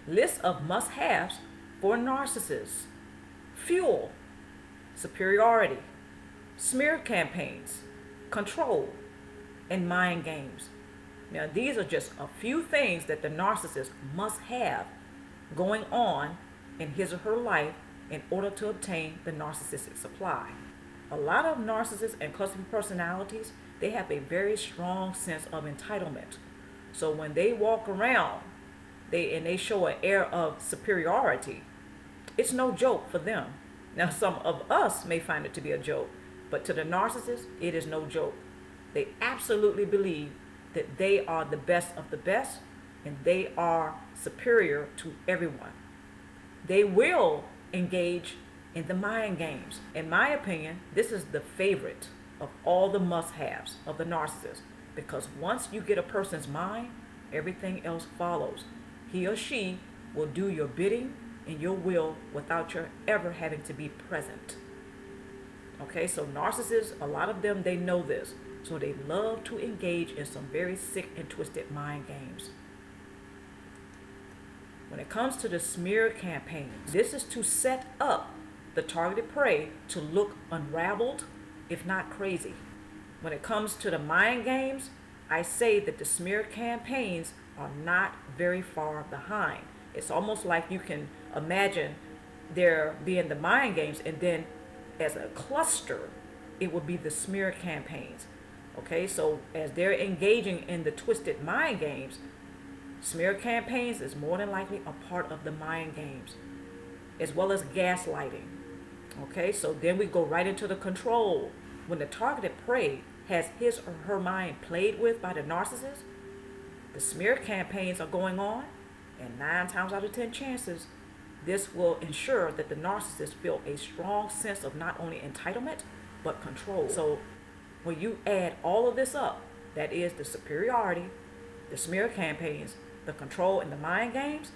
List of must-haves for narcissists: fuel, superiority, smear campaigns, control, and mind games. Now, these are just a few things that the narcissist must have going on in his or her life in order to obtain the narcissistic supply. A lot of narcissists and cluster personalities, they have a very strong sense of entitlement. So when they walk around, they show an air of superiority, it's no joke for them. Now, some of us may find it to be a joke, but to the narcissist, it is no joke. They absolutely believe that they are the best of the best and they are superior to everyone. They will engage in the mind games. In my opinion, this is the favorite of all the must-haves of the narcissist, because once you get a person's mind, everything else follows. He or she will do your bidding and your will without your ever having to be present. Okay, so narcissists, a lot of them, they know this. So they love to engage in some very sick and twisted mind games. When it comes to the smear campaign, this is to set up the targeted prey to look unraveled, if not crazy. When it comes to the mind games, I say that the smear campaigns are not very far behind. It's almost like you can imagine there being the mind games, and then as a cluster, it would be the smear campaigns. Okay, so as they're engaging in the twisted mind games, smear campaigns is more than likely a part of the mind games, as well as gaslighting. Okay, so then we go right into the control. When the targeted prey has his or her mind played with by the narcissist, the smear campaigns are going on, and 9 times out of 10 chances, this will ensure that the narcissist feel a strong sense of not only entitlement, but control. So when you add all of this up, that is the superiority, the smear campaigns, the control, and the mind games,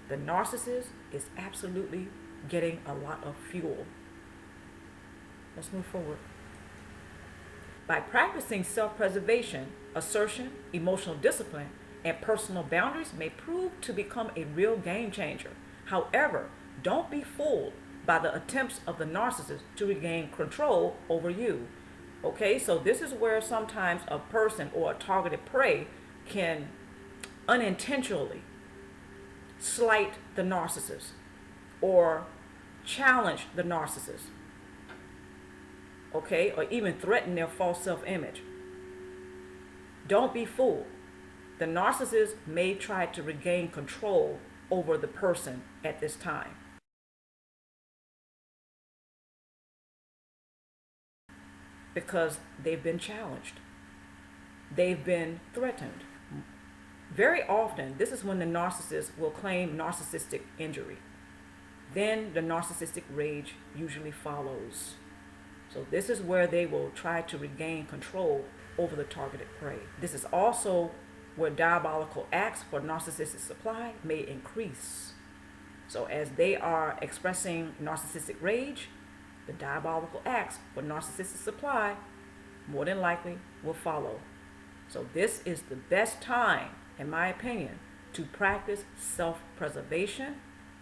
the narcissist is absolutely getting a lot of fuel. Let's move forward. By practicing self-preservation, assertion, emotional discipline, and personal boundaries may prove to become a real game changer. However, don't be fooled by the attempts of the narcissist to regain control over you. Okay, so this is where sometimes a person or a targeted prey can unintentionally slight the narcissist or challenge the narcissist. Okay, or even threaten their false self-image. Don't be fooled. The narcissist may try to regain control over the person at this time. Because they've been challenged. They've been threatened. Very often, this is when the narcissist will claim narcissistic injury. Then the narcissistic rage usually follows. So this is where they will try to regain control over the targeted prey. This is also where diabolical acts for narcissistic supply may increase. So as they are expressing narcissistic rage, the diabolical acts for narcissistic supply more than likely will follow. So this is the best time, in my opinion, to practice self-preservation,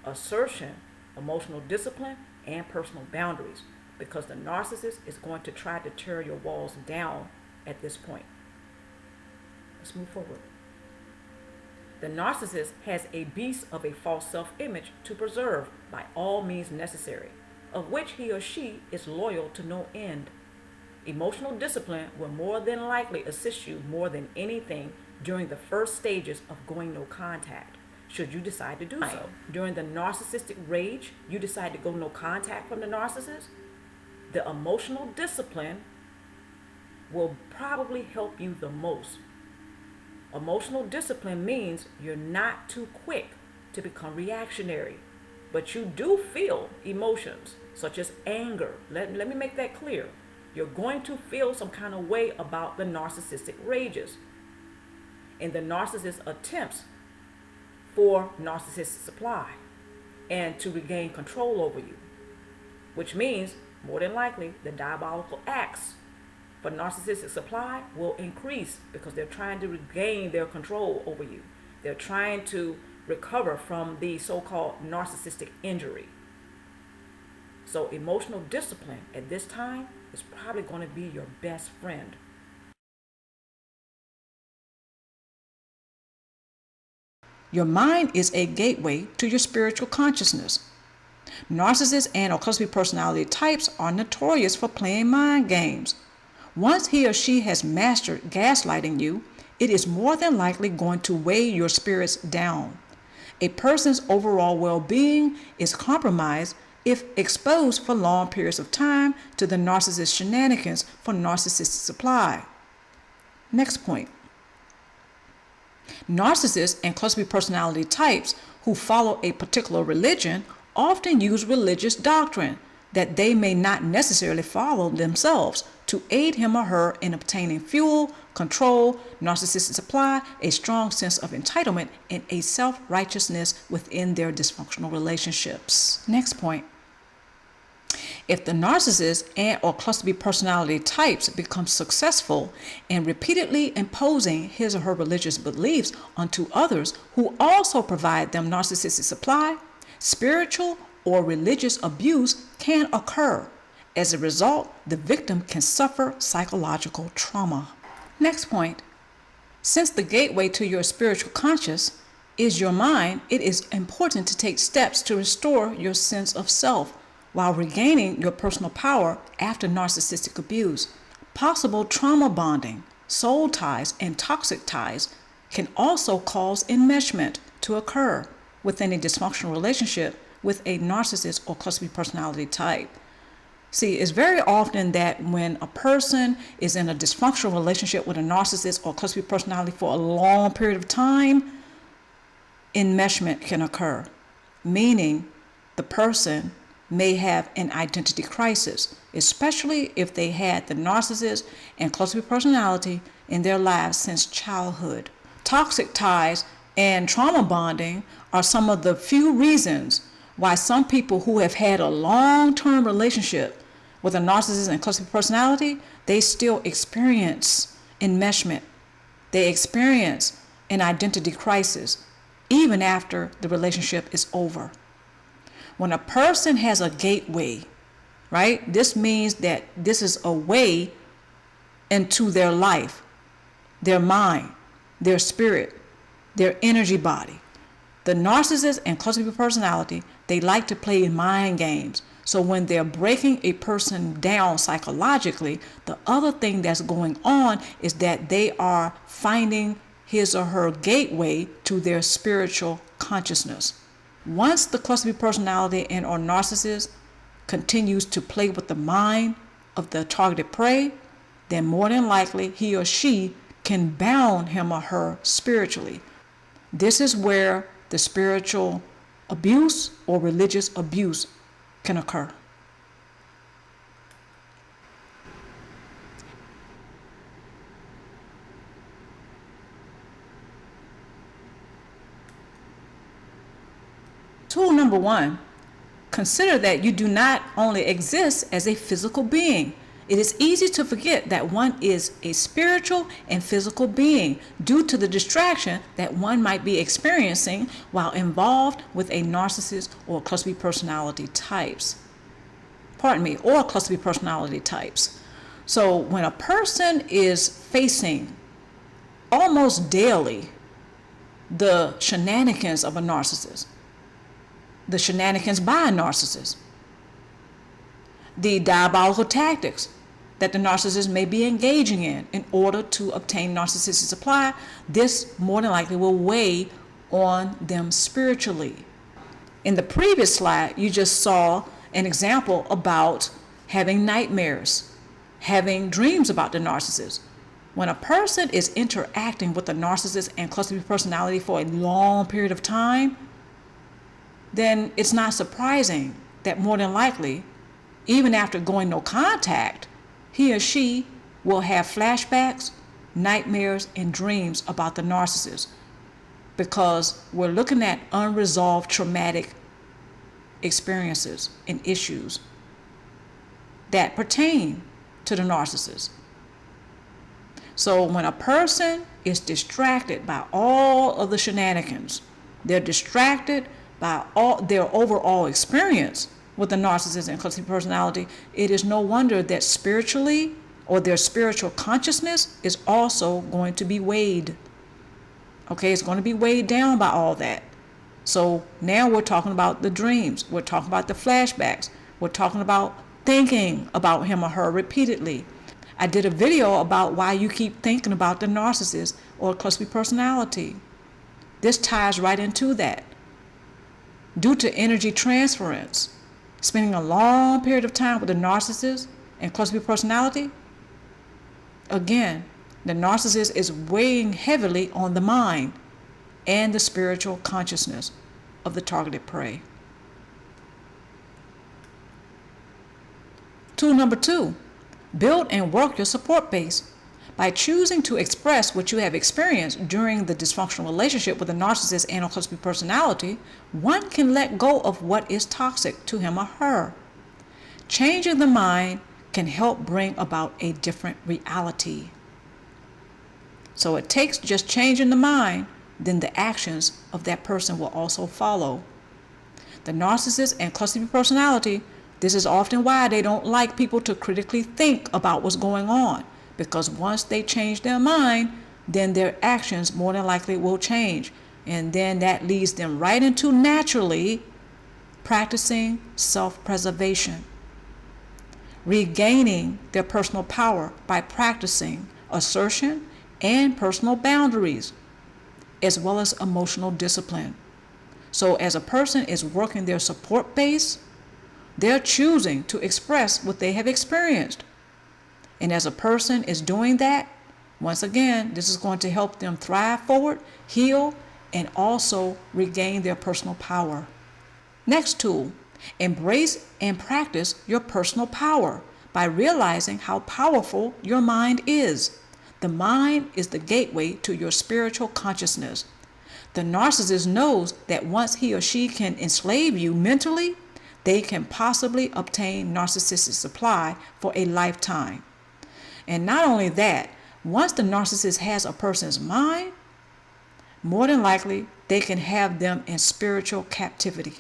assertion, emotional discipline, and personal boundaries, because the narcissist is going to try to tear your walls down at this point. Let's move forward. The narcissist has a beast of a false self-image to preserve by all means necessary, of which he or she is loyal to no end. Emotional discipline will more than likely assist you more than anything during the first stages of going no contact, should you decide to do so. During the narcissistic rage, you decide to go no contact from the narcissist, the emotional discipline will probably help you the most. Emotional discipline means you're not too quick to become reactionary, but you do feel emotions such as anger. Let me make that clear. You're going to feel some kind of way about the narcissistic rages and the narcissist attempts for narcissistic supply and to regain control over you, which means more than likely the diabolical acts for narcissistic supply will increase because they're trying to regain their control over you. They're trying to recover from the so-called narcissistic injury. So emotional discipline at this time is probably going to be your best friend. Your mind is a gateway to your spiritual consciousness. Narcissists and or cluster B personality types are notorious for playing mind games. Once he or she has mastered gaslighting you, it is more than likely going to weigh your spirits down. A person's overall well-being is compromised if exposed for long periods of time to the narcissist's shenanigans for narcissistic supply. Next point. Narcissists and cluster B personality types who follow a particular religion often use religious doctrine that they may not necessarily follow themselves to aid him or her in obtaining fuel, control, narcissistic supply, a strong sense of entitlement, and a self-righteousness within their dysfunctional relationships. Next point. If the narcissist and or cluster B personality types become successful in repeatedly imposing his or her religious beliefs onto others who also provide them narcissistic supply, spiritual or religious abuse can occur. As a result, the victim can suffer psychological trauma. Next point. Since the gateway to your spiritual conscious is your mind, it is important to take steps to restore your sense of self while regaining your personal power after narcissistic abuse. Possible trauma bonding, soul ties, and toxic ties can also cause enmeshment to occur within a dysfunctional relationship with a narcissist or cluster B personality type. See, it's very often that when a person is in a dysfunctional relationship with a narcissist or cluster B personality for a long period of time, enmeshment can occur, meaning the person may have an identity crisis, especially if they had the narcissist and cluster B personality in their lives since childhood. Toxic ties and trauma bonding are some of the few reasons why some people who have had a long-term relationship with a narcissist and cluster B personality, they still experience enmeshment. They experience an identity crisis even after the relationship is over. When a person has a gateway, right, this means that this is a way into their life, their mind, their spirit, their energy body. The narcissist and cluster B personality, they like to play mind games. So when they're breaking a person down psychologically, the other thing that's going on is that they are finding his or her gateway to their spiritual consciousness. Once the cluster B personality and or narcissist continues to play with the mind of the targeted prey, then more than likely he or she can bound him or her spiritually. This is where the spiritual abuse or religious abuse can occur. Tool number 1, consider that you do not only exist as a physical being. It is easy to forget that one is a spiritual and physical being due to the distraction that one might be experiencing while involved with a narcissist or cluster B personality types. Or cluster B personality types. So when a person is facing almost daily the shenanigans of a narcissist, the shenanigans by a narcissist, the diabolical tactics that the narcissist may be engaging in order to obtain narcissistic supply, this more than likely will weigh on them spiritually. In the previous slide, you just saw an example about having nightmares, having dreams about the narcissist. When a person is interacting with the narcissist and cluster B personality for a long period of time, then it's not surprising that more than likely, even after going no contact, he or she will have flashbacks, nightmares, and dreams about the narcissist, because we're looking at unresolved traumatic experiences and issues that pertain to the narcissist. So when a person is distracted by all of the shenanigans They're distracted by all their overall experience with the narcissist and cluster personality. It is no wonder that spiritually, or their spiritual consciousness is also going to be weighed. Okay, it's going to be weighed down by all that. So now we're talking about the dreams. We're talking about the flashbacks. We're talking about thinking about him or her repeatedly. I did a video about why you keep thinking about the narcissist or cluster personality. This ties right into that. Due to energy transference, spending a long period of time with the narcissist and cluster personality, again, the narcissist is weighing heavily on the mind and the spiritual consciousness of the targeted prey. Tool number 2, build and work your support base. By choosing to express what you have experienced during the dysfunctional relationship with a narcissist and a cluster personality, one can let go of what is toxic to him or her. Changing the mind can help bring about a different reality. So it takes just changing the mind, then the actions of that person will also follow. The narcissist and cluster personality, this is often why they don't like people to critically think about what's going on, because once they change their mind, then their actions more than likely will change. And then that leads them right into naturally practicing self-preservation, regaining their personal power by practicing assertion and personal boundaries, as well as emotional discipline. So as a person is working their support base, they're choosing to express what they have experienced. And as a person is doing that, once again, this is going to help them thrive forward, heal, and also regain their personal power. Next tool, embrace and practice your personal power by realizing how powerful your mind is. The mind is the gateway to your spiritual consciousness. The narcissist knows that once he or she can enslave you mentally, they can possibly obtain narcissistic supply for a lifetime. And not only that, once the narcissist has a person's mind, more than likely they can have them in spiritual captivity.